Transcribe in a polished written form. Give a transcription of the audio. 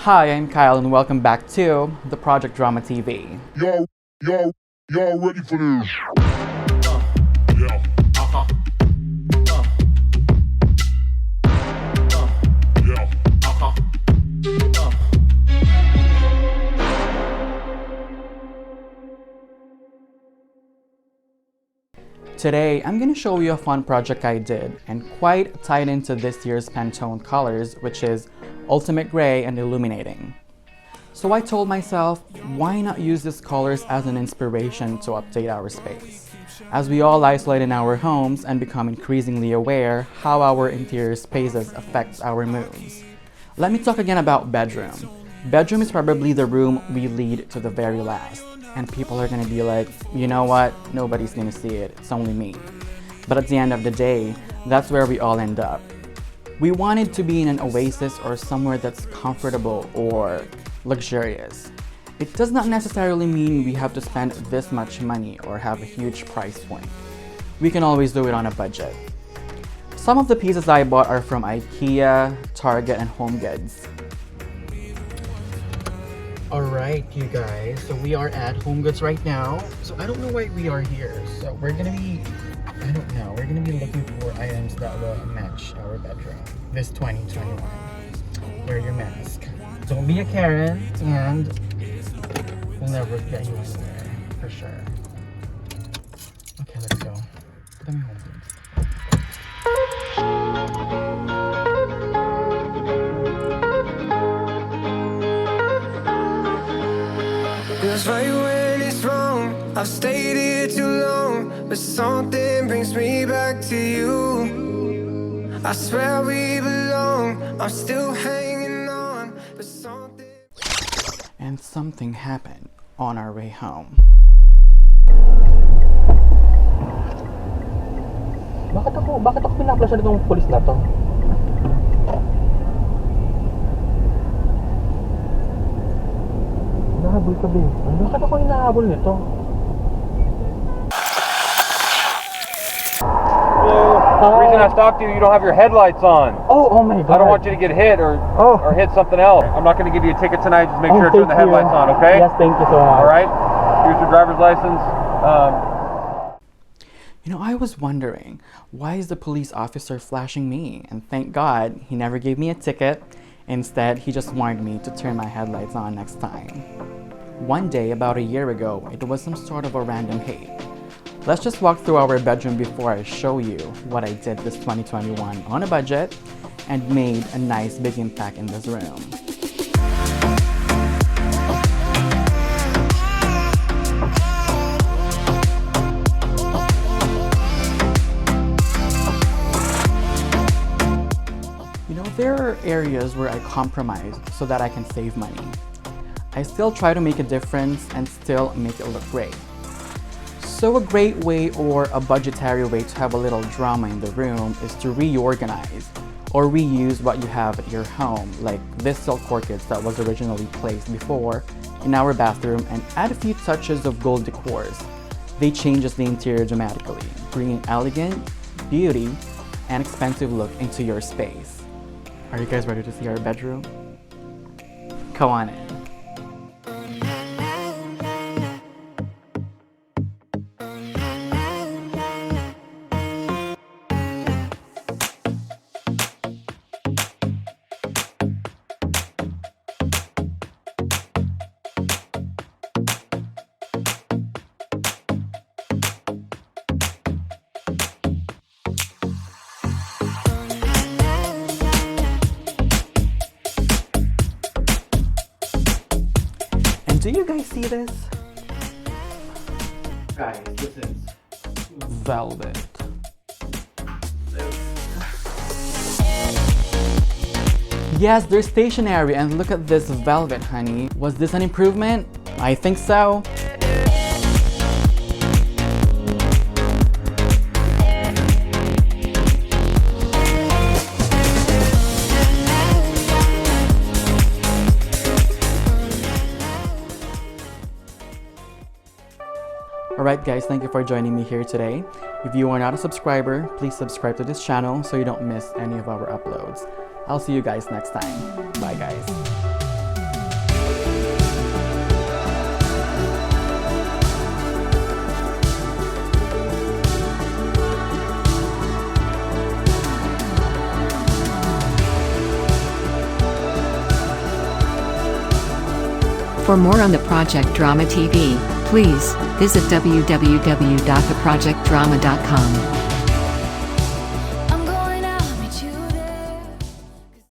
Hi, I'm Kyle and welcome back to the Project Drama TV. Y'all ready for this? Yeah. Yeah. Today, I'm going to show you a fun project I did and quite tied into this year's Pantone colors, which is Ultimate Gray and Illuminating. So I told myself, why not use these colors as an inspiration to update our space? As we all isolate in our homes and become increasingly aware how our interior spaces affects our moods. Let me talk again about bedroom. Bedroom is probably the room we lead to the very last. And people are gonna be like, you know what, nobody's gonna see it, it's only me. But at the end of the day, that's where we all end up. We wanted to be in an oasis or somewhere that's comfortable or luxurious. It does not necessarily mean we have to spend this much money or have a huge price point. We can always do it on a budget. Some of the pieces I bought are from IKEA, Target, and HomeGoods. Alright, you guys, so we are at HomeGoods right now. So I don't know why we are here. So we're gonna be, we're gonna be looking for items that will match our bedroom this 2021. Wear your mask. Don't be a Karen, and we'll never get you anywhere, for sure. Okay, let's go. Let me HomeGoods. Feels right when it's wrong. I've stayed here too long, but something brings me back to you. I swear we belong. I'm still hanging on, but something. And something happened on our way home. Bakit ako pinaplasya nitong pulis na to? Hinahabol ka, babe. Bakit ako hinahabol nito? The reason I stopped you, you don't have your headlights on. Oh my God. I don't want you to get hit or hit something else. I'm not going to give you a ticket tonight. Just make sure to turn the headlights on, okay? Yes, thank you so much. All right. Here's your driver's license. I was wondering, why is the police officer flashing me? And thank God, he never gave me a ticket. Instead, he just warned me to turn my headlights on next time. One day, about a year ago, it was some sort of a random hate. Let's just walk through our bedroom before I show you what I did this 2021 on a budget and made a nice big impact in this room. There are areas where I compromise so that I can save money. I still try to make a difference and still make it look great. So a great way or a budgetary way to have a little drama in the room is to reorganize or reuse what you have at your home, like this silk orchids that was originally placed before in our bathroom, and add a few touches of gold decors. They changes the interior dramatically, bringing elegant, beauty, and expensive look into your space. Are you guys ready to see our bedroom? Come on in. Do you guys see this? Guys, this is velvet. Yes, they're stationary, and look at this velvet, honey. Was this an improvement? I think so. Alright guys, thank you for joining me here today. If you are not a subscriber, please subscribe to this channel so you don't miss any of our uploads. I'll see you guys next time. Bye guys. For more on the Project Drama TV, please visit www.theprojectdrama.com.